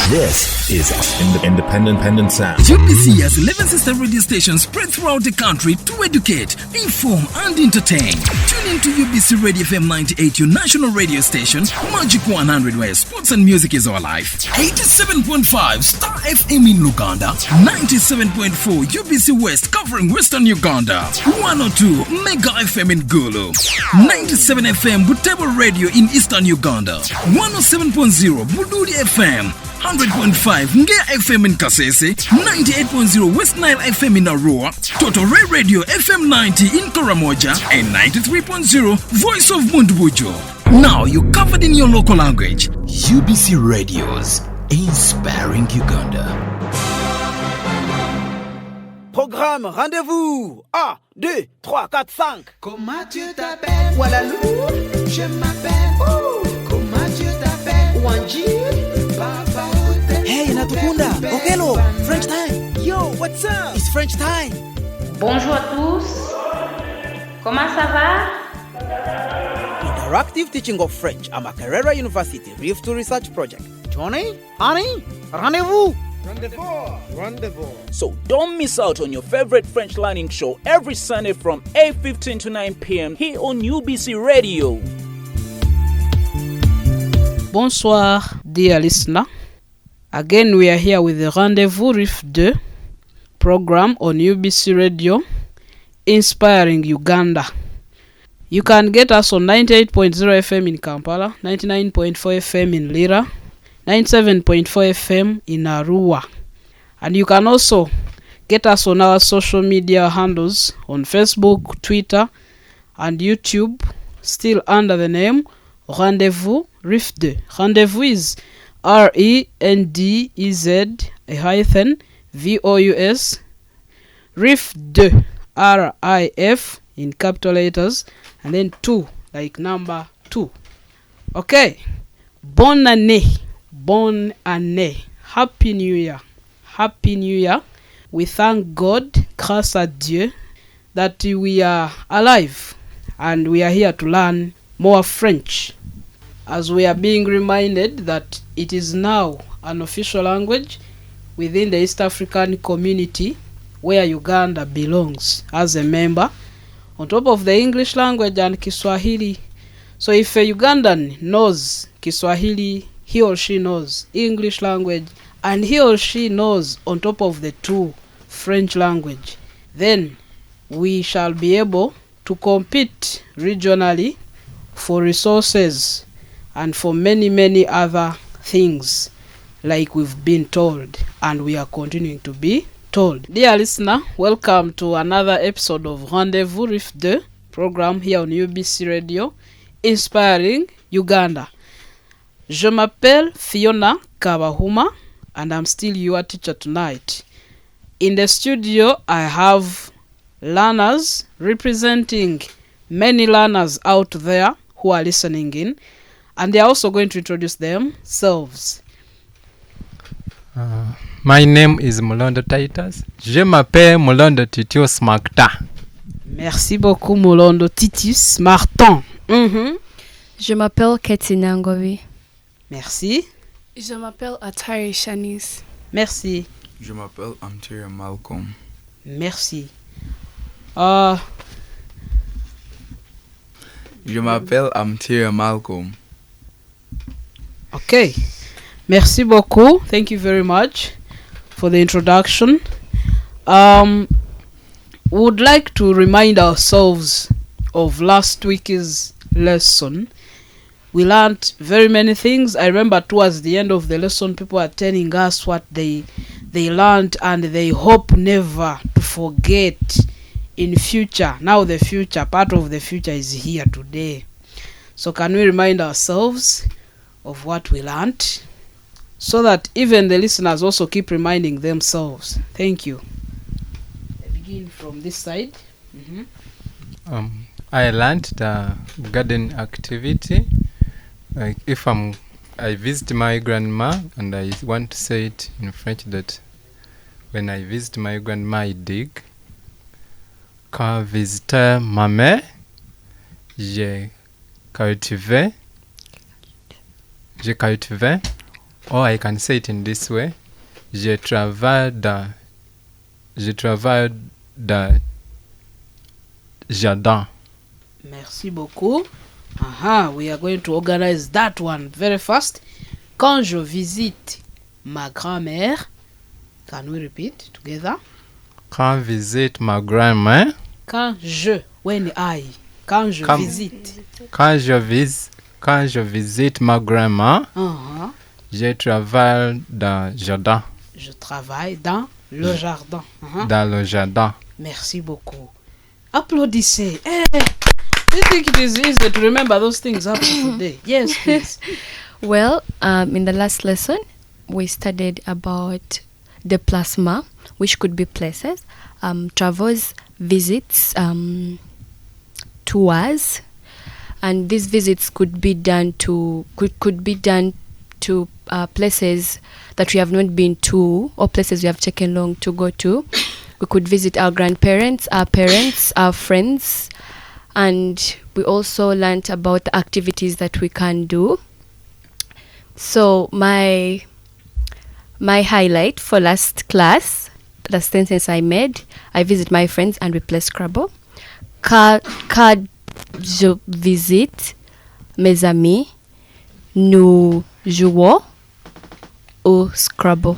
This is independent sound. UBC has 11 sister radio stations spread throughout the country to educate, inform, and entertain. Tune in to UBC Radio FM 98, your national radio station, Magic 100, where sports and music is our life. 87.5 Star FM in Luganda, 97.4 UBC West covering Western Uganda, 102 Mega FM in Gulu, 97 FM Butembo Radio in Eastern Uganda, 107.0 Buduri FM, 100.5 Ngea FM in Kasese, 98.0 West Nile FM in Arua, Total Ray Radio FM 90 in Karamoja, and 93.0 Voice of Mundbujo. Now you're covered in your local language. UBC Radios, inspiring Uganda. Programme Rendez-Vous. 1, 2, 3, 4, 5. Comment tu t'appelles? Voilà Lou. Je m'appelle. Oh. Comment tu t'appelles? Wanji. Hey, Natukunda. Okelo. French time. Yo, what's up? It's French time. Bonjour à tous. Comment ça va? Interactive teaching of French at Makerere University Rift to Research Project. Johnny, honey, rendezvous. Rendezvous. So don't miss out on your favorite French learning show every Sunday from 8:15 to 9 p.m. here on UBC Radio. Bonsoir, dear listener. Again, we are here with the Rendez-Vous Rift 2 program on UBC Radio, inspiring Uganda. You can get us on 98.0 FM in Kampala, 99.4 FM in Lira, 97.4 FM in Arua. And you can also get us on our social media handles on Facebook, Twitter, and YouTube, still under the name Rendez-Vous Rift 2. Rendez-Vous is RENDEZ-VOUS, Rift 2, RIF in capital letters, and then 2, like number 2. Okay. Bonne année. Bonne année. Happy New Year. Happy New Year. We thank God, grâce à Dieu, that we are alive and we are here to learn more French, as we are being reminded that it is now an official language within the East African community where Uganda belongs as a member, on top of the English language and Kiswahili. So if a Ugandan knows Kiswahili, he or she knows English language, and he or she knows on top of the 2 French language, then we shall be able to compete regionally for resources and for many other things, like we've been told and we are continuing to be told. Dear listener, welcome to another episode of Rendez-Vous Rift 2 program here on UBC Radio, inspiring Uganda. Je m'appelle Fiona Kabahuma and I'm still your teacher tonight. In the studio, I have learners representing many learners out there who are listening in, and they are also going to introduce themselves. My name is Mulondo Titus. Je m'appelle Mulondo Titus Martin. Merci beaucoup, Mulondo Titus Martin. Je m'appelle Katina Ngovi. Merci. Je m'appelle Atari Shanice. Merci. Je m'appelle Amtiria Malcolm. Merci. Je m'appelle Amtiria Malcolm. Okay. Merci beaucoup. Thank you very much for the introduction. Would like to remind ourselves of last week's lesson. We learned very many things. I remember towards the end of the lesson, people are telling us what they learned and they hope never to forget in future. Now the future, part of the future is here today. So can we remind ourselves of what we learned, so that even the listeners also keep reminding themselves? Thank you. I begin from this side. I learned the garden activity. Like if I visit my grandma and I want to say it in French, that when I visit my grandma, I dig. Quand visiter ma mère, j'ai cultivé Or I can say it in this way. Je travaille dans jardin. Merci beaucoup. We are going to organize that one very fast. Quand je visite ma grand-mère. Can we repeat together? Quand visite ma grand-mère. Quand je visite. Quand je visite ma grand-mère. Je travaille dans le jardin. Je travaille dans le jardin. Dans le jardin. Merci beaucoup. Applaudissez. Hey, do you think it is easy to remember those things up to today? Yes, please. Well, in the last lesson, we studied about déplacements, which could be places, travels, visits, tours, and these visits could be done to places that we have not been to, or places we have taken long to go to. We could visit our grandparents, our parents, our friends, and we also learned about the activities that we can do. So my highlight for last class, the sentence I made, I visit my friends and we play Scrabble. Quand je visite mes amis, nous jouons au Scrabble.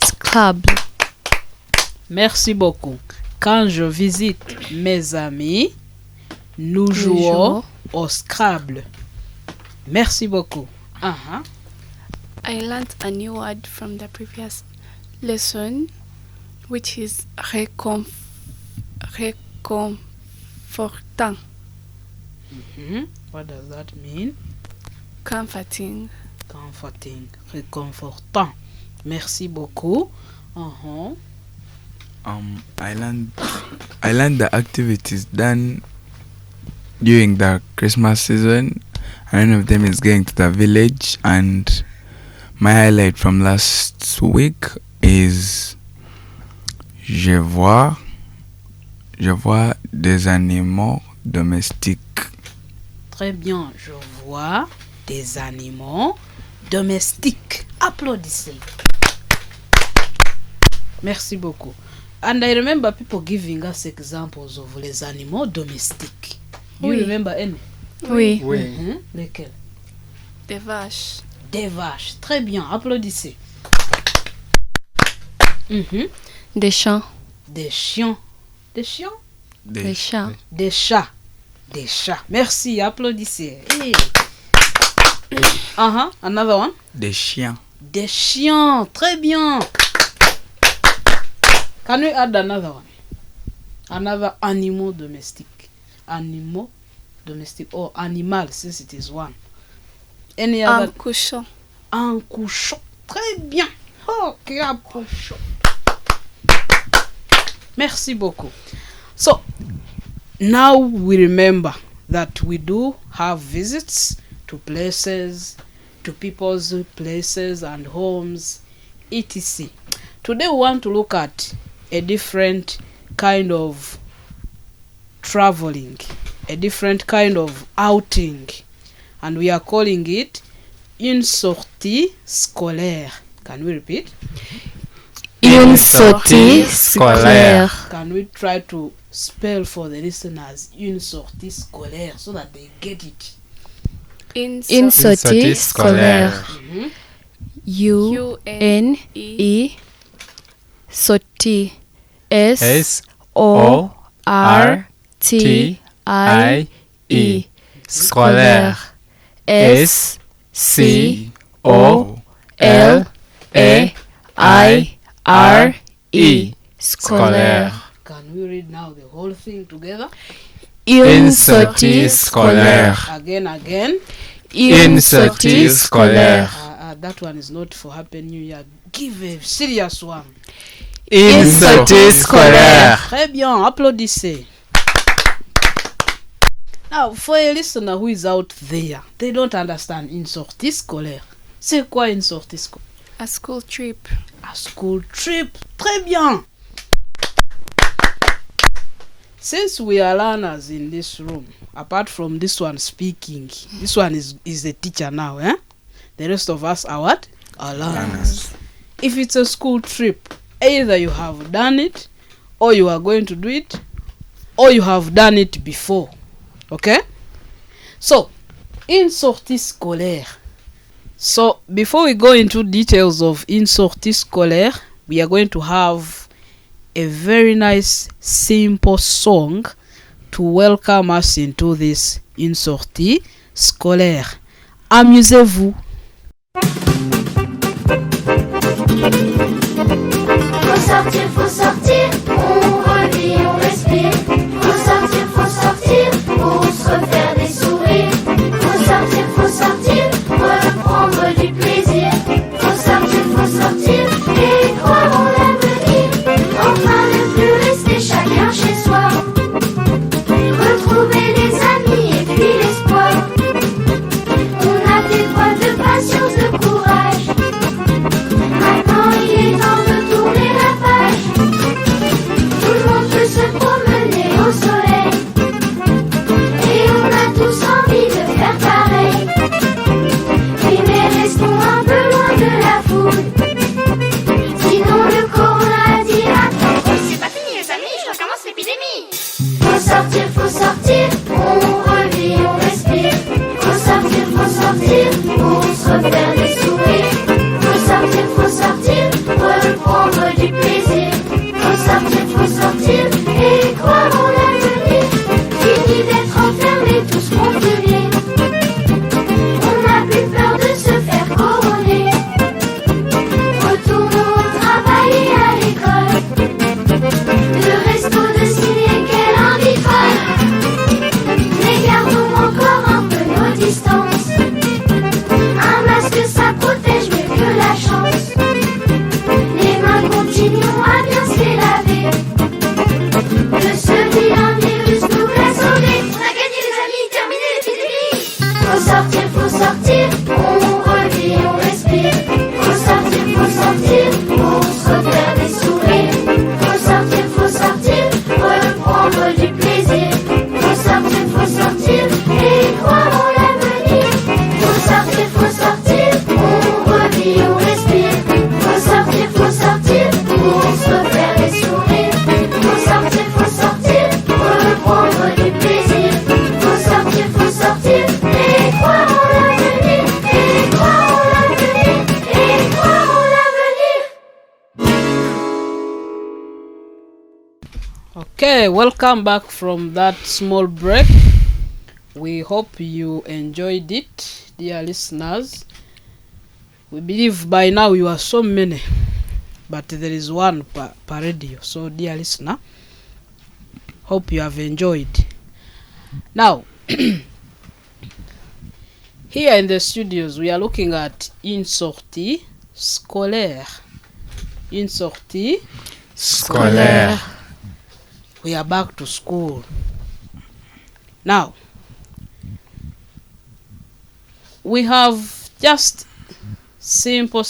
Scrabble. Merci beaucoup. Quand je visite mes amis, nous jouons au Scrabble. Merci beaucoup. I learned a new word from the previous lesson, which is réconfortant. What does that mean? Comforting. Réconfortant. Merci beaucoup. I learned the activities done during the Christmas season. And one of them is going to the village, and my highlight from last week is je vois des animaux domestiques. Très bien, je vois des animaux domestiques. Applaudissez. Merci beaucoup. And I remember people giving us examples of les animaux domestiques. Do you remember any? Oui. Lesquels? Des vaches. Des vaches. Très bien. Applaudissez. Des chats. Des chiens. Des chiens? Des chats. Des chats. Des chats. Merci. Applaudissez. Hey. Another one? Des chiens. Des chiens. Très bien. Can we add another one? Another animal domestic. Animal domestic or animal, since it is one. Any other? Un cochon. Un cochon. Très bien. Ok, un cochon. Merci beaucoup. So, now we remember that we do have visits to places, to people's places and homes, etc. Today we want to look at a different kind of traveling, a different kind of outing, and we are calling it une sortie scolaire. Can we repeat? Une sortie scolaire. Can we try to spell for the listeners une sortie scolaire so that they get it? Une sortie scolaire. U-N-E sortie. S-O-R-T-I-E. Scolaire. S-C-O-L-A-I-R-E. Scolaire. Can we read now the whole thing together? Une sortie scolaire. Again. Une sortie scolaire. That one is not for Happy New Year. Give a serious one. Une sortie scolaire. Très bien, applaudissez. Now, for a listener who is out there, they don't understand une sortie scolaire. C'est quoi une sortie scolaire? A school trip. A school trip. Très bien. Since we are learners in this room, apart from this one speaking, this one is a teacher now, The rest of us are what? Are learners. If it's a school trip, either you have done it, or you are going to do it, or you have done it before. Okay? So, une sortie scolaire. So, before we go into details of une sortie scolaire, we are going to have a very nice, simple song to welcome us into this une sortie scolaire. Amusez-vous. Faut sortir, on revit, on respire. Faut sortir, pour se refaire des sourires. Faut sortir, reprendre du plaisir. Faut sortir, et croire en l'avenir. Enfin ne plus rester chacun chez soi. Retrouver des amis et puis l'espoir. On a fait preuve de patience, de courage. Maintenant il est temps de tourner la page. Tout le monde peut se promener au soleil. Et on a tous envie de faire pareil. Oui mais restons un peu loin de la foule. Sinon le corona dira oh, c'est pas fini les amis, je recommence l'épidémie. Faut sortir, on revit, on respire. Faut sortir, pour se refaire des sourires. Faut sortir, reprendre du plaisir. Faut sortir, et croire en l'avenir. Fini d'être enfermés tous confinés. On n'a plus peur de se faire couronner. Retournons au travail et à l'école. Le resto de ciné, quelle envie folle. Mais gardons encore un peu nos distances. Un masque ça protège mieux que la chance. Les mains continuons à bien se les laver. De ce vilain virus nous l'a sauvé. On a gagné les amis, terminé l'épidémie. Faut sortir, on revit, on respire. Faut sortir, pour se refaire des sourires. Faut sortir, reprendre du plaisir. Faut sortir, et croire en l'avenir. Faut sortir, on revit, on respire. Faut sortir, pour se refaire des sourires. Faut sortir, reprendre du plaisir. Faut sortir, et croire en l'avenir. Et croire en l'avenir, et croire en l'avenir. Okay, welcome back from that small break. We hope you enjoyed it, dear listeners. We believe by now you are so many, but there is one per radio. So, dear listener, hope you have enjoyed. Now, here in the studios, we are looking at une sortie scolaire. Une sortie scolaire. We are back to school. Now, we have just simple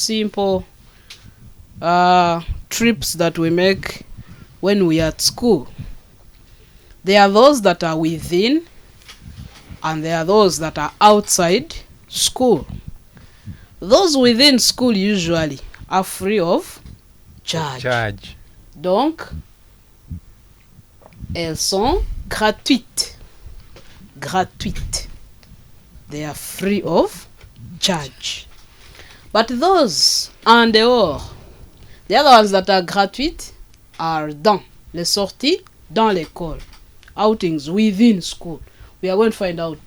trips that we make when we are at school. There are those that are within, and there are those that are outside school. Those within school usually are free of charge. Donc, elles sont gratuites. They are free of charge. But those en dehors, the other ones that are gratuites, are dans les sorties dans l'école. Outings within school. We are going to find out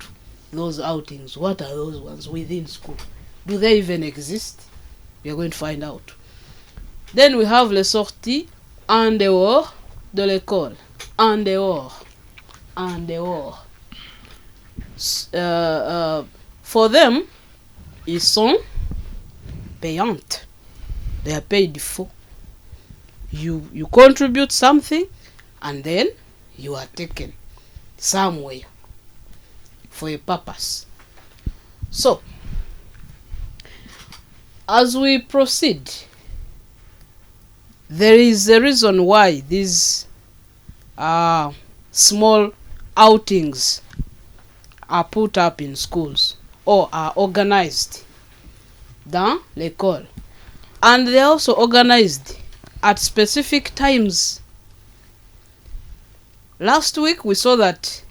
those outings. What are those ones within school? Do they even exist? We are going to find out. Then we have les sorties en dehors de l'école. En dehors. For them, ils sont payantes. They are paid for. You contribute something, and then you are taken somewhere for a purpose. So, as we proceed, there is a reason why these small outings are put up in schools or are organized. dans l'école. And they are also organized at specific times. Last week we saw that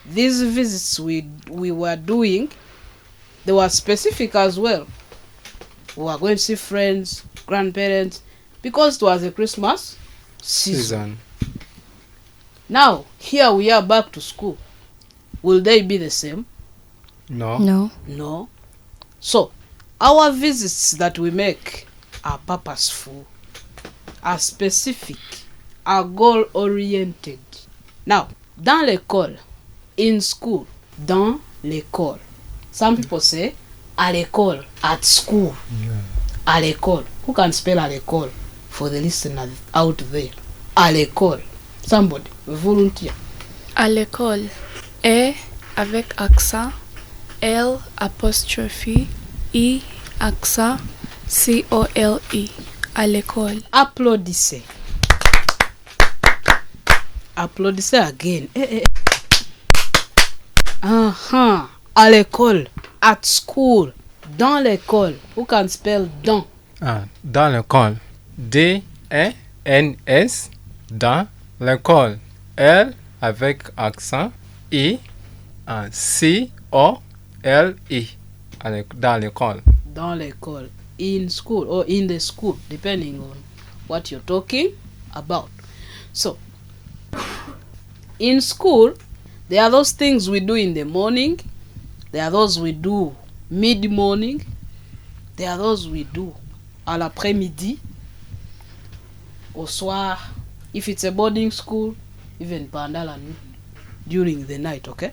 these visits we were doing, they were specific as well. We were going to see friends, grandparents, because it was a Christmas season. Now, here we are back to school. Will they be the same? No. So, our visits that we make are purposeful, are specific, are goal-oriented. Now, dans l'école, in school, dans l'école. Some people say, à l'école, at school. À l'école. Who can spell à l'école for the listeners out there? À l'école. Somebody, volunteer. À l'école. E avec accent. L apostrophe. I accent. C-O-L-E. À l'école. Applaudissez. Applaudissez again. À l'école. At school. Dans l'école. Who can spell dans? Dans l'école. D-E-N-S. Dans l'école. L avec accent. I. C-O-L-E. Dans l'école. Dans l'école. In school or in the school, depending on what you're talking about. So, in school, there are those things we do in the morning. There are those we do mid-morning. There are those we do à l'après-midi, au soir. If it's a boarding school, even pendant la nuit, during the night, okay?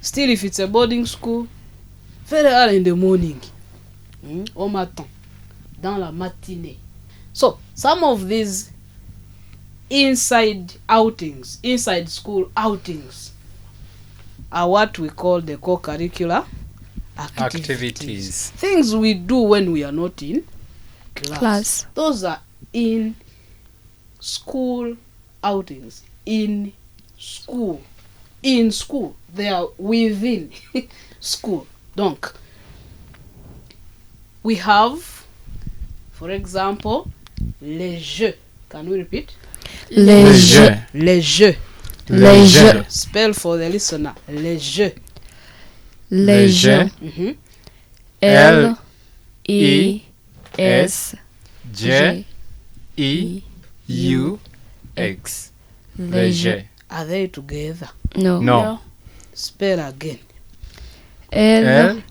Still, if it's a boarding school, very early in the morning, au matin, dans la matinée. So, some of these inside outings, inside school outings, are what we call the co-curricular activities. Things we do when we are not in class. Those are in school outings. In school. In school. They are within school. Donc, we have, for example, les jeux. Can we repeat? Les jeux. Les jeux. Les jeux. Spell for the listener. Les jeux. Les jeux. L-E-S-J-E-U-X. Les jeux. Are they together? No. Spell again. L-E-S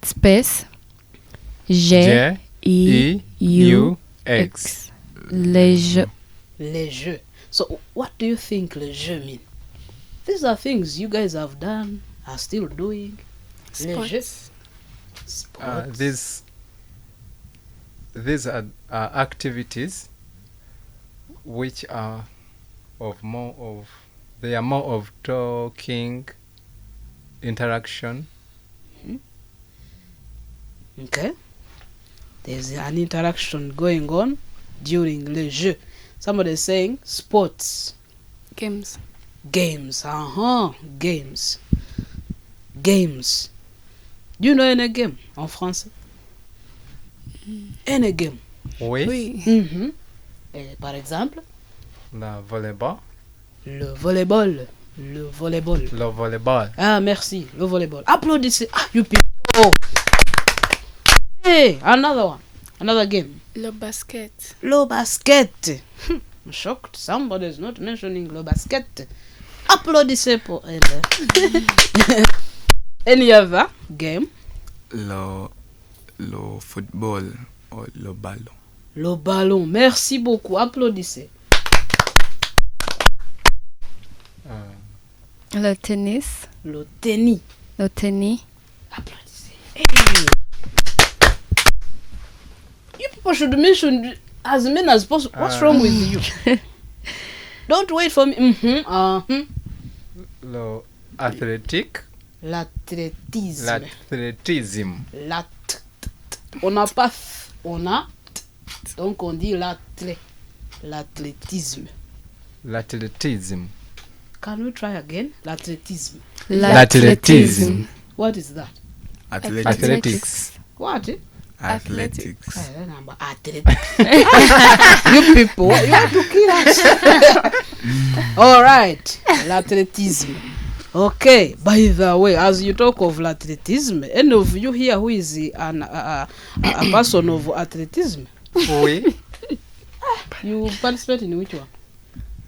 space J-E-U-X. Les jeux. Les jeux. So, what do you think les jeux mean? These are things you guys have done, are still doing. Les jeux. These are activities which are they are more of talking, interaction. Okay. There's an interaction going on during les jeux. Somebody is saying sports. Games. Games. Games. Do you know any game en français? Any game? Oui. Par exemple? Le volleyball. Le volleyball. Le volleyball. Le volleyball. Ah, merci. Le volleyball. Applaudissez. Ah, you people. Hey, another one. Another game. Le basket. Le basket. I'm shocked. Somebody is not mentioning le basket. Applaudissez pour elle. Any other game? Le football or le ballon. Le ballon. Merci beaucoup. Applaudissez. Le tennis. Le tennis. Le tennis. Applaudissez. Hey. You people should mention as many as possible. What's wrong with you? Don't wait for me. Le athletic. L'athlétisme. On n'a pas on a donc on dit l'athlétisme. L'athlétisme. Can we try again? L'athlétisme. L'athlétisme. What is that? Athletics. What? Athletics. Athletics. You people, you want to kill us? All right, l'athleticism. Okay, by the way, as you talk of athleticism, any of you here who is a person of athleticism? Oui. You participate in which one?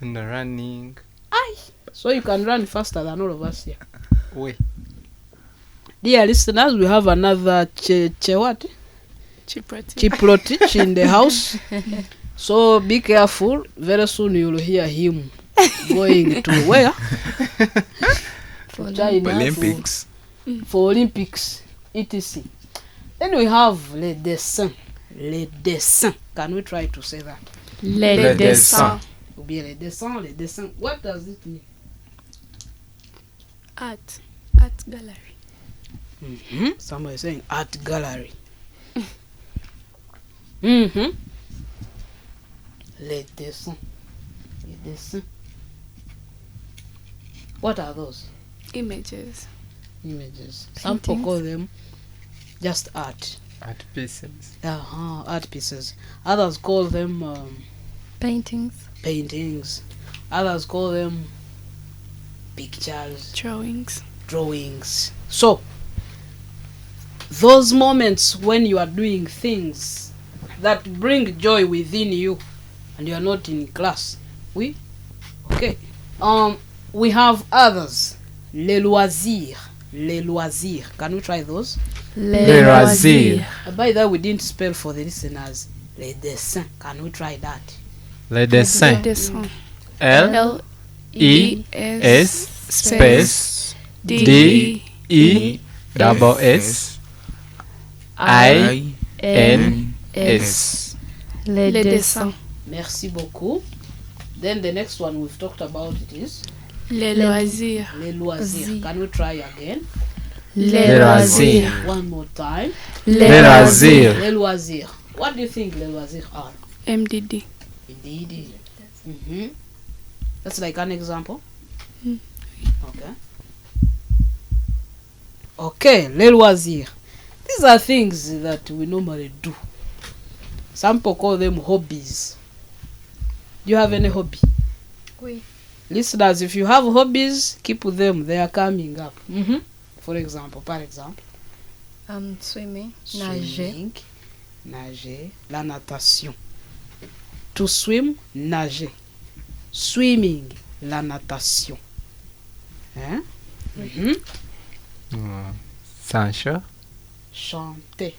In the running. Aye. So you can run faster than all of us here. Oui. Dear listeners, we have another Chiprotich in the house. So be careful. Very soon you'll hear him going to where? For China, Olympics. For Olympics, etc. Then we have les dessins. Les dessins. Can we try to say that? Les dessins. Ou bien les dessins, les dessins. What does it mean? Art gallery. Somebody is saying art gallery. Les dessins. Les dessins. What are those? Images. Some people call them just art. Art pieces. Art pieces. Others call them paintings. Others call them pictures. Drawings. So, those moments when you are doing things that bring joy within you and you are not in class. Okay. We have others. Les loisirs. Can we try those? Les loisirs. By that we didn't spell for the listeners. Les dessins. Can we try that? Les dessins. L-E-S space D-E-S I-N-S. Les dessins. Merci beaucoup. Then the next one we've talked about it is les loisirs. Can we try again? Les loisirs. One more time. Les loisirs. What do you think les loisirs are? MDD. Indeed. That's like an example. Okay, les loisirs. These are things that we normally do. Some people call them hobbies. Do you have any hobby? Oui. Listeners, if you have hobbies, keep them. They are coming up. For example, Swimming. Nager. La natation. To swim, nager. Swimming, la natation. Sancho. Chanter.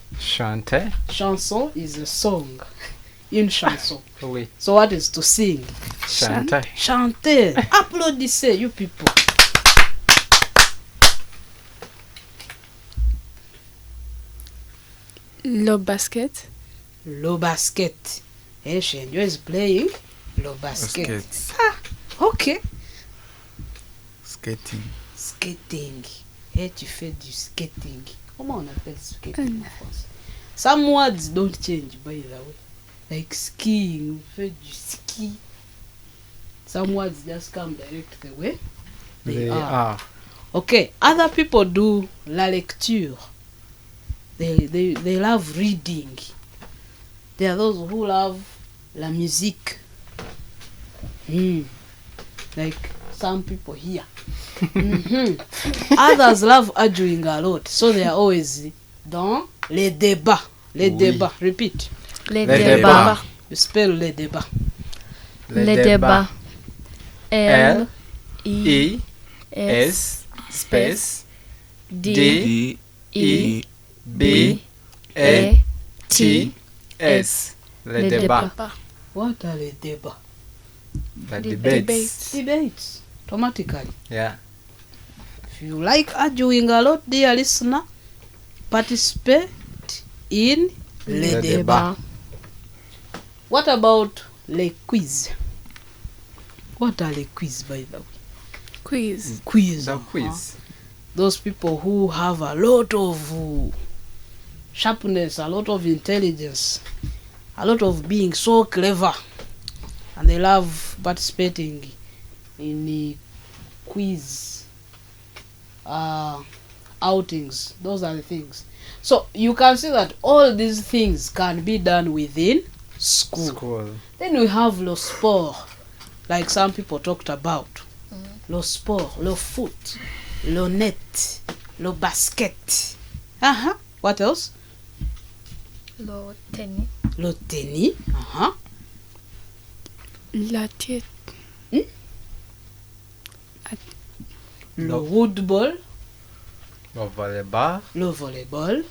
Chanson is a song. Une chanson. Oui. So what is to sing? Chanter. Applaudissez, you people. Le basket. Shenyo is playing le basket. Okay. Skating. Tu fais du skating. Comment on appelle skating en France? Some words don't change, by the way. Like skiing, fait du ski. Some words just come direct the way they are. Okay, other people do la lecture. They love reading. There are those who love la musique. Like some people here. Others love arguing a lot, so they are always dans les débats. Repeat. Les débats. You spell les débats. Les débats. L-E-S space D-E-B-A-T-S. Les débats. What are les débats? The debates. Automatically. Yeah. If you like arguing a lot, dear listener, participate in les débats. What about les quiz? What are les quiz, by the way? Quiz. Those people who have a lot of sharpness, a lot of intelligence, a lot of being so clever, and they love participating in the quiz. outings. Those are the things. So you can see that all these things can be done within school. Then we have le sport, like some people talked about. Le sport, le foot, le net, le basket. What else? Le tennis. Le tennis. La tête. Le football. Le volleyball. Le volleyball.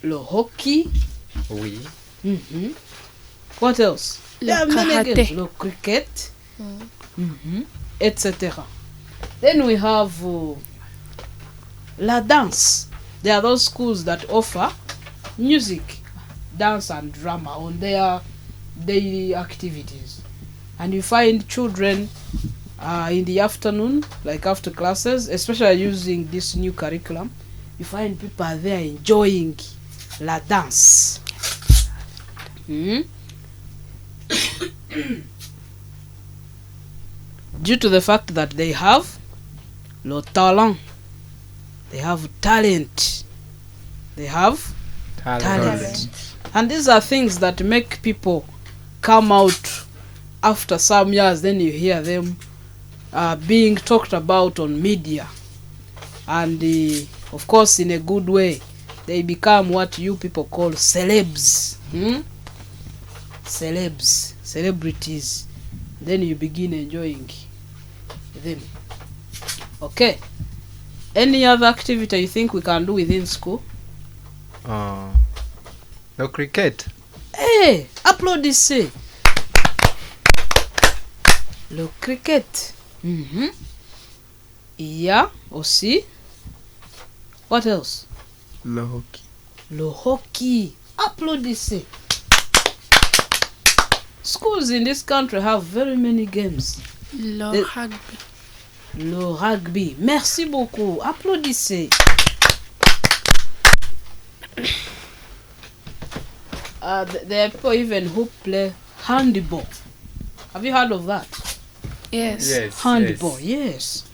Le hockey. Oui. What else? Le There are many karaté. games. Le cricket. Etc. Then we have la dance. There are those schools that offer music, dance and drama on their daily activities. And you find children in the afternoon, like after classes, especially using this new curriculum, you find people are there enjoying la dance. Due to the fact that they have le talent, they have talent, they have talent. And these are things that make people come out after some years. Then you hear them being talked about on media, and of course in a good way, they become what you people call celebs. Celebrities. Then you begin enjoying them. Okay, any other activity you think we can do within school? No cricket. Hey, applaudissez. Le cricket. Yeah, aussi. What else? Le hockey. Le hockey. Applaudissez. Schools in this country have very many games. Le rugby. Le rugby. Merci beaucoup. Applaudissez. There are people even who play handball. Have you heard of that? Yes. Handball, yes.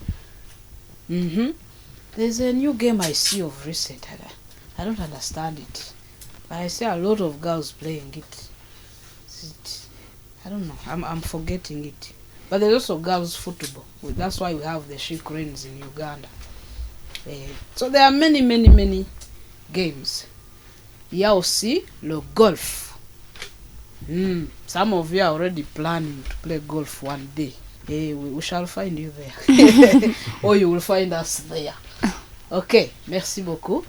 There's a new game I see of recent. I don't understand it, but I see a lot of girls playing it. I don't know. I'm forgetting it. But there's also girls football. That's why we have the She Cranes in Uganda. So there are many games. Il y a aussi le golf. Some of you are already planning to play golf one day. We shall find you there. Or you will find us there. Okay, merci beaucoup.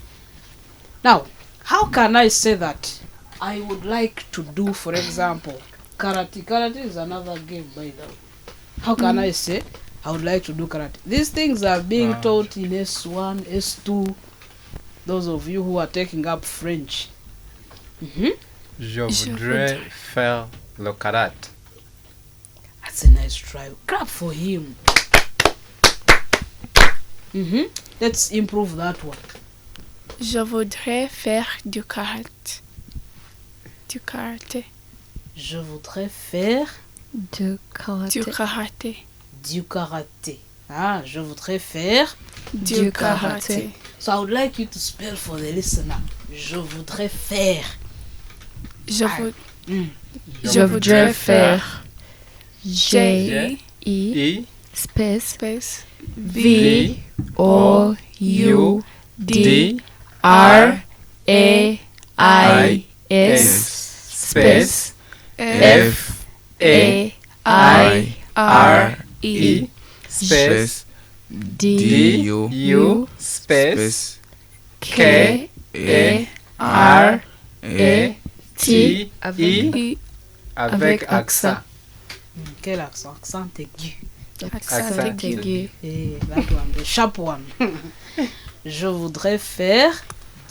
Now, how can I say that I would like to do, for example, karate? Karate is another game, by the way. How can I say I would like to do karate? These things are being taught in S1, S2. Those of you who are taking up French. Je voudrais faire le karate. That's a nice try. Clap for him. Let's improve that one. Je voudrais faire du karaté. Du karaté. Je voudrais faire du karaté. Du karaté. Du karaté. Je voudrais faire du karaté. So I would like you to spell for the listener. Je voudrais faire. Je voudrais faire. J E space V O U D R A I S space F A I R E space D U space K A R A T E avec accent. Quel accent? Accent aigu. Accent aigu. That one, the sharp one. Je voudrais faire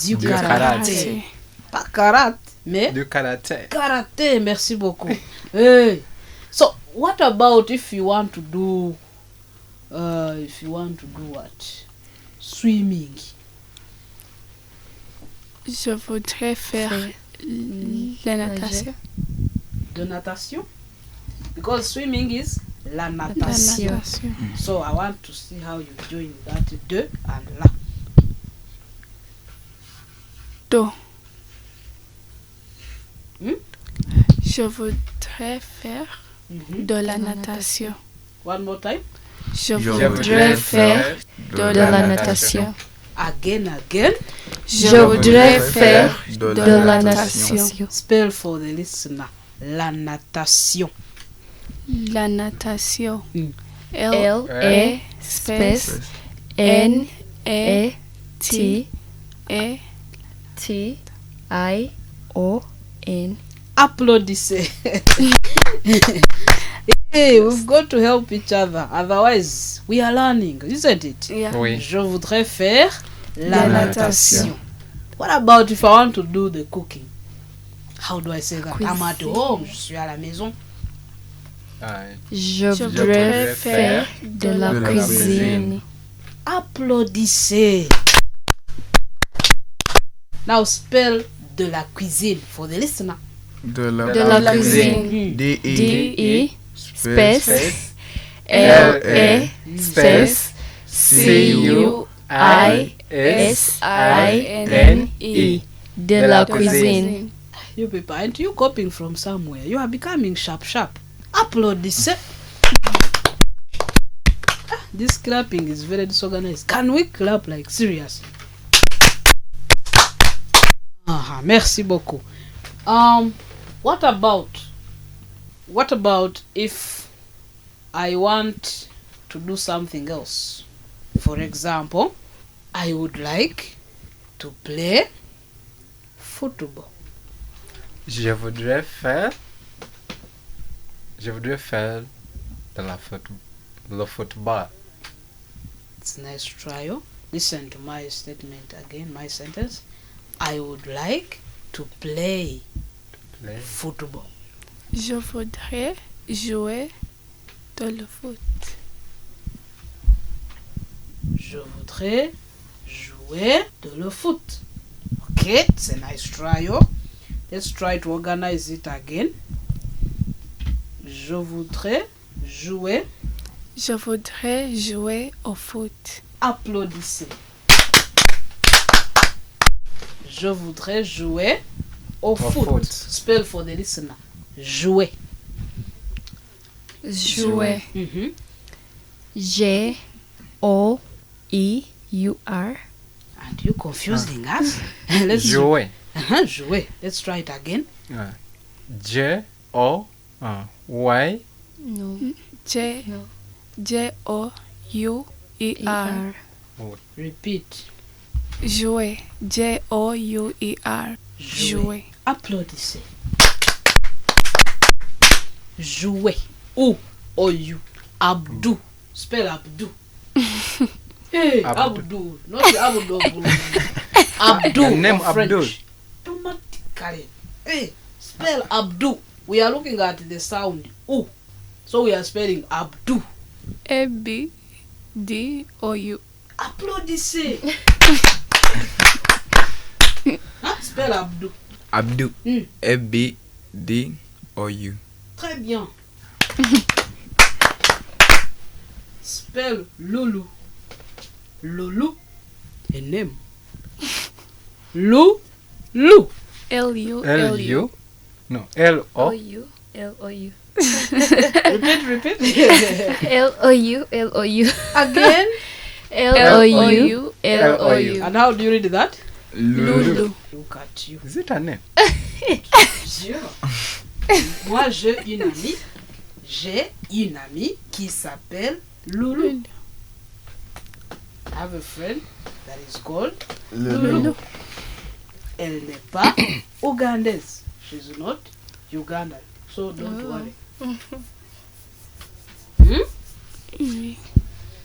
du karaté. Pas karaté, mais du karaté. Karaté, merci beaucoup. Hey. So, what about if you want to do what? Swimming. Je voudrais faire la natation. De natation? Because swimming is La natation. natation. So I want to see how you join that de and la. Do. Hmm? Je voudrais faire de la natation. One more time. Je voudrais faire de la natation. Again, again. Je voudrais faire de la natation. Spell for the listener. La natation. La natation. L-A space N-A-T-I-O-N. Applaudissez. Hey, we've got to help each other. Otherwise, we are learning, isn't it? Yeah. Oui. Je voudrais faire la La natation. What about if I want to do the cooking? How do I say that? I'm at Cuisine. home. Je suis à la maison. Je voudrais faire de la cuisine. Applaudissez. Now spell de la cuisine for the listener. De la cuisine. D-E space L-A space C-U-I-S-I-N-E. De la cuisine. You people, aren't you copying from somewhere? You are becoming sharp. Applaudissez. This clapping is very disorganized. Can we clap like serious? Merci beaucoup. What about if I want to do something else? For example, I would like to play football. Je voudrais faire de le football. It's nice trial. Listen to my statement again, my sentence. I would like to play football. Je voudrais jouer de le foot. Je voudrais jouer de le foot. Okay, it's a nice trial. Let's try to organize it again. Je voudrais jouer. Je voudrais jouer au foot. Applaudissez. Je voudrais jouer au foot. Spell for the listener. Jouer. Jouer. J-O-E-U-R. And you confusing us? Let's Jouer. Jouer. Let's try it again. J-O-Y. No. J-O-U-E-R. Repeat. Jouer. J-O-U-E-R. Jouer. Applaudissez. Jouer. O-U. Abdou. Spell Abdou. Hey, Abdou. Not Abdou. Abdou. Your name in French. Abdul. Automatically. Hey, spell Abdou. We are looking at the sound U. So we are spelling Abdou. A-B-D-O-U. Applaudissez. Spell Abdou. Abdou. A-B-D-O-U. Très bien. Spell Loulou. Loulou. A name. Lou. L-U. L-U. No. L-O. L-O-U. Repeat. L-O-U. Again. L-O-U. And how do you read that? Loulou. Look at you. Is it a name? Moi, j'ai une amie qui s'appelle Loulou. I have a friend that is called Loulou. Elle n'est pas Ougandaise. She's not Ugandan. So don't worry.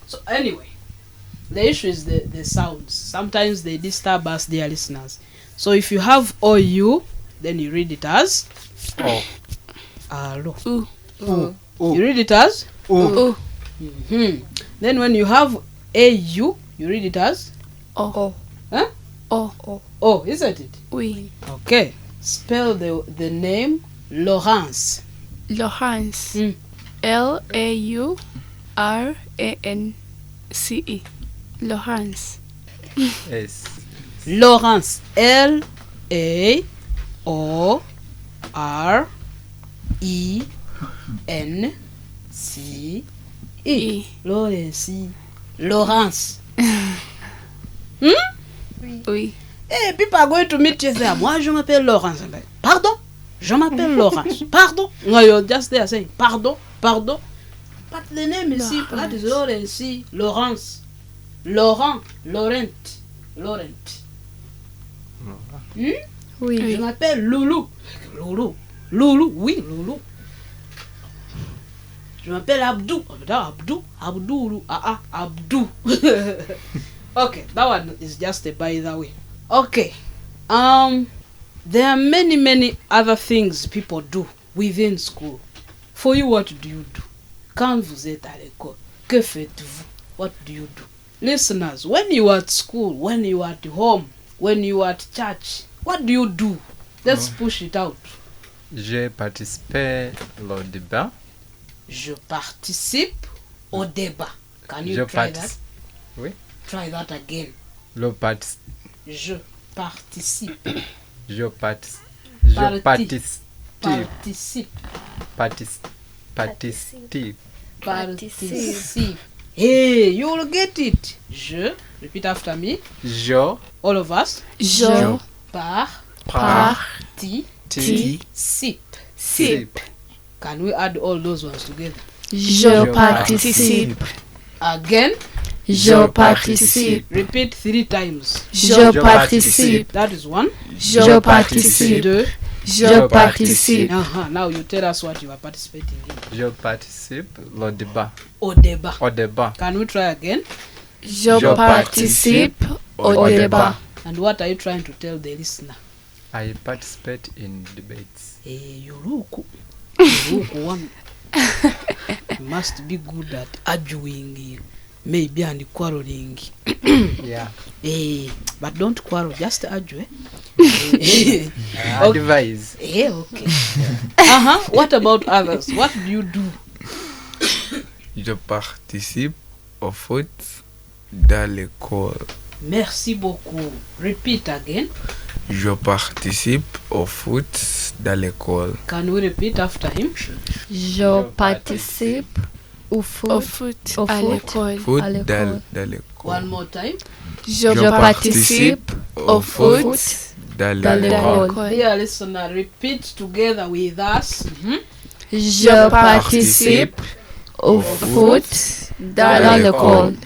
So anyway, the issue is the sounds. Sometimes they disturb us, dear listeners. So if you have OU, then you read it as Alo. You read it as Then when you have AU, you read it as O. Huh? O. Isn't it? Oui. Okay. Spell the name Laurence. Laurence. Laurence. Laurence. Yes. Laurence. Laurence. Laurence. Laurence. Oui. Hey, people are going to meet you there. Moi, je m'appelle Laurence. Pardon? Je m'appelle Laurence. Pardon? No, you're just there saying, pardon, pardon. But the name is simple. That is Laurence. Laurence. Laurent. Laurent. Laurent. Oui. Je m'appelle Loulou. Loulou. Loulou. Oui, Loulou. Je m'appelle Abdou. Abdou. Abdou. Abdou. Okay, that one is just a by the way. Okay. There are many other things people do within school. For you, what do you do? Quand vous êtes à l'école, que faites-vous? What do you do? Listeners, when you are at school, when you are at home, when you are at church, what do you do? Let's push it out. Je participe au débat. Je participe au débat. Can you try that? Oui. Try that again. Je participe. Participe. Hey, you'll get it. Je, repeat after me. Je. All of us. Je. Participe. Can we add all those ones together? Je participe. Again. Je participe. Repeat 3 times. Je participe. That is 1. Je participe. 2. Je participe. Now you tell us what you are participating in. Je participe au débat. Au débat. Au débat. Can we try again? Je participe au débat. And what are you trying to tell the listener? I participate in debates. You look one. You must be good at arguing, maybe and quarreling. Yeah. But don't quarrel, just argue. Advise. Okay. What about others? What do you do? Je participe au foot dans l'école. Merci beaucoup. Repeat again. Je participe au foot dans l'école. Can we repeat after him? Je participe au foot à l'école. Foot dans l'école. One more time. Je participe au foot dans l'école. Dear listener, repeat together with us. Je participe au foot dans l'école.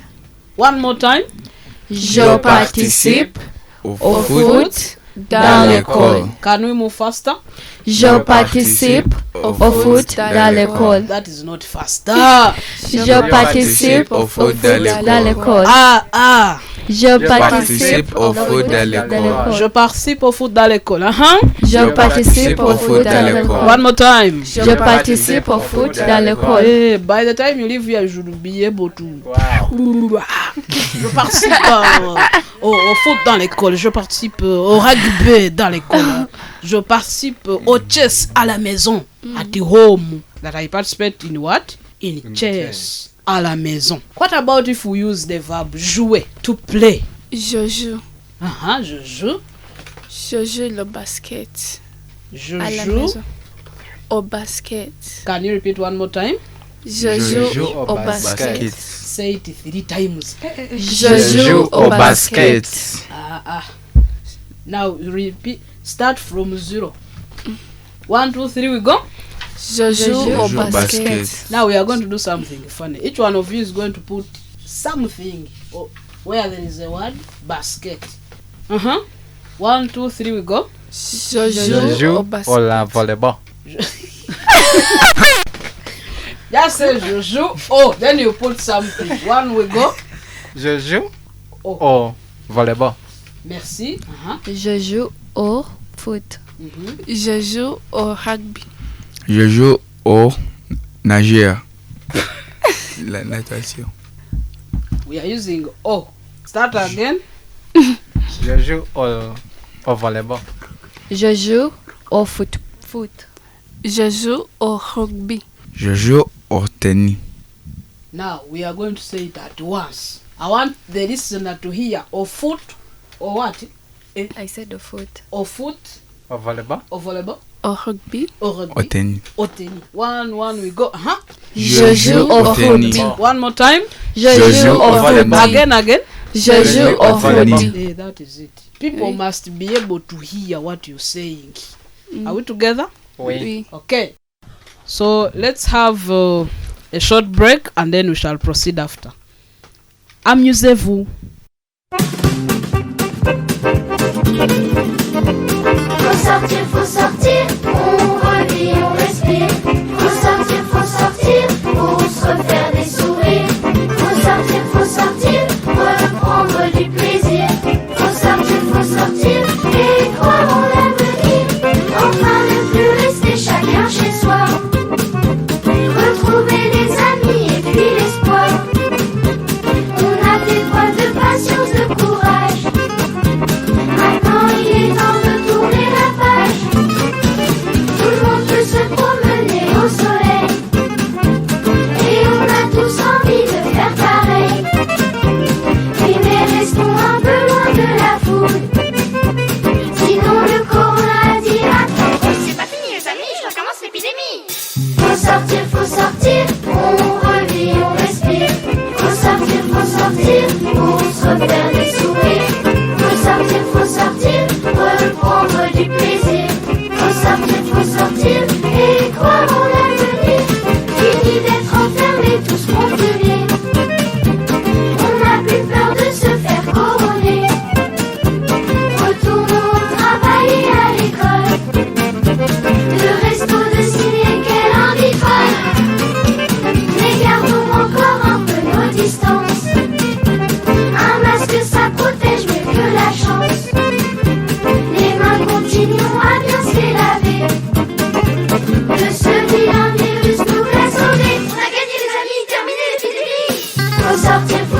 One more time. Je participe au foot dans l'école. Can we move faster? Je participe au foot dans l'école. That is not faster. Je participe au foot dans l'école. Je participe au foot dans l'école. Je participe au foot dans l'école. Je participe au foot dans l'école. One more time. Je participe au foot dans l'école. Hey, by the time you leave here, you should be able to. Je participe au foot dans l'école. Je participe au rugby dans l'école. Je participe au chess à la maison. At the home. That I participate in what? In chess. À la maison. What about if we use the verb jouer, to play? Je joue. Je joue. Je joue le basket. Je à la joue maison. Au basket. Can you repeat one more time? Je joue au basket. Say it 3 times. Je joue au basket. Now repeat. Start from 0. 1, 2, 3, we go. Je joue au basket. Now we are going to do something funny. Each one of you is going to put something where there is a word basket. 1, 2, 3, we go. Je joue au basket. Au volleyball. Just say je joue. Then you put something. 1, we go. Je joue au volleyball. Merci. Je joue au foot. Je joue au rugby. Je joue au nageur. La natation. We are using O. Start again. Je joue au volleyball. Je joue au foot. Je joue au rugby. Je joue au Oteni. Now we are going to say it at once. I want the listener to hear or foot or what? I said of foot. Or foot. Or volleyball. Or volleyball. Au rugby. Or rugby. Oteni. Oteni. One, we go. Je joue au Oteni. foot. One more time. Je joue au foot. Again. Je joue au foot. Hey, that is it. People must be able to hear what you're saying. Are we together? Oui. Okay. So let's have a short break and then we shall proceed after. Amusez-vous. Faut sortir, on revit, on respire. Faut sortir, pour se refaire des sourires. Faut sortir, reprendre du plaisir. Faut sortir, et croire en l'avenir. Enfin ne plus rester chacun chez soi. Retrouver les amis et puis l'espoir. On a fait preuve de patience, de courage. Maintenant il est temps de tourner la page. Tout le monde peut se promener au soleil. Et on a tous envie de faire pareil. Oui mais restons un peu loin de la foule. Sinon le corona dira attends, c'est pas fini les amis, je recommence l'épidémie. Faut sortir, on revit, on respire. Faut sortir, pour se refaire des sourires. Faut sortir, reprendre du plaisir. Faut sortir, et croire en l'avenir. Fini d'être enfermés, tous confinés. On n'a plus peur de se faire couronner. Retournons au travail et à l'école. Le resto de ciné, quelle envie folle. Mais gardons encore un peu nos distances. Un masque ça protège mieux que la chance. Les mains continuons à bien se les laver. De ce vilain virus nous l'a sauvé. On a gagné les amis, terminé l'épidémie. Faut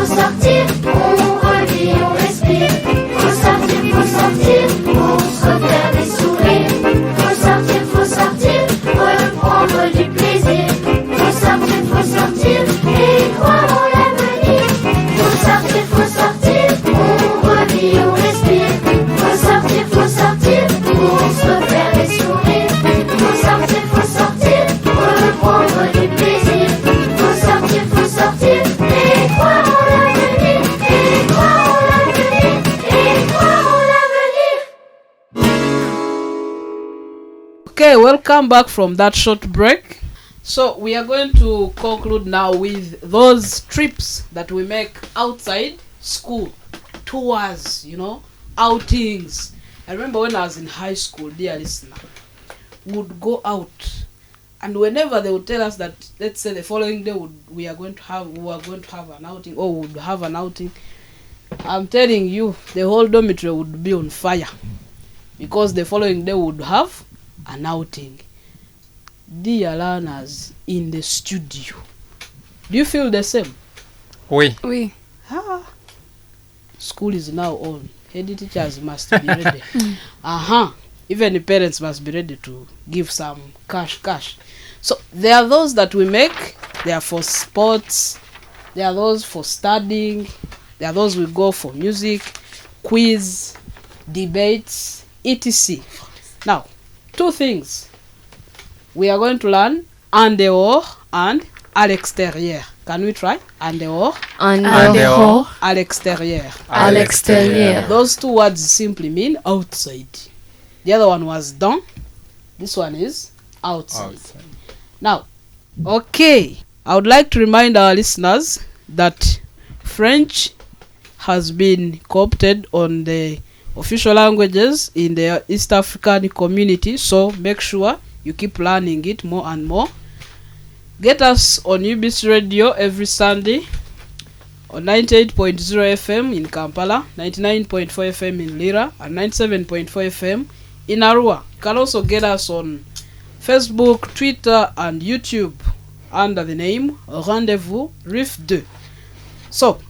sortir, on revit, on respire. Faut sortir, pour se refaire des sourires. Faut sortir, reprendre du plaisir. Faut sortir, et croire en l'avenir. Faut sortir, on revit, on respire. Faut sortir, pour se refaire des sourires. Faut sortir, reprendre du plaisir. Faut sortir, et croire en l'avenir. Et croire en l'avenir, et croire en l'avenir. Okay, welcome back from that short break. So we are going to conclude now with those trips that we make outside school. Tours, outings. I remember when I was in high school, dear listener, we would go out. And whenever they would tell us that, let's say the following day we were going to have an outing, or would have an outing, I'm telling you, the whole dormitory would be on fire. Because the following day we would have an outing. Dear learners in the studio, do you feel the same? Oui. School is now on. Head teachers must be ready. Even the parents must be ready to give some cash. So there are those that we make. They are for sports. There are those for studying. There are those we go for music, quiz, debates, etc. Now, two things. We are going to learn en dehors and à l'extérieur. Can we try? En dehors. En dehors. À l'extérieur. À l'extérieur. Those two words simply mean outside. The other one was dans. This one is outside. Now, okay. I would like to remind our listeners that French has been co-opted on the official languages in the East African community. So make sure you keep learning it more and more. Get us on UBC Radio every Sunday on 98.0 FM in Kampala, 99.4 FM in Lira, and 97.4 FM in Arua. You can also get us on Facebook, Twitter, and YouTube under the name Rendez-Vous Riff 2. So,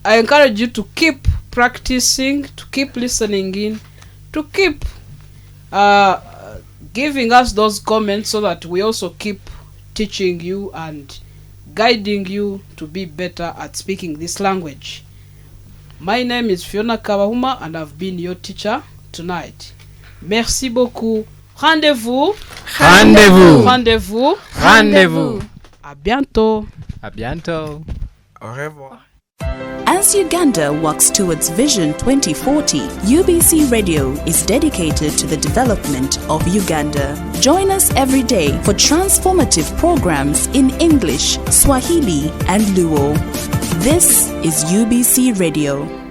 I encourage you to keep practicing, to keep listening in, to keep giving us those comments so that we also keep teaching you and guiding you to be better at speaking this language. My name is Fiona Kawahuma and I've been your teacher tonight. Merci beaucoup. Rendez-vous. Rendez-vous. Rendez-vous. Rendez-vous. À bientôt. À bientôt. Au revoir. As Uganda works towards Vision 2040, UBC Radio is dedicated to the development of Uganda. Join us every day for transformative programs in English, Swahili, and Luo. This is UBC Radio.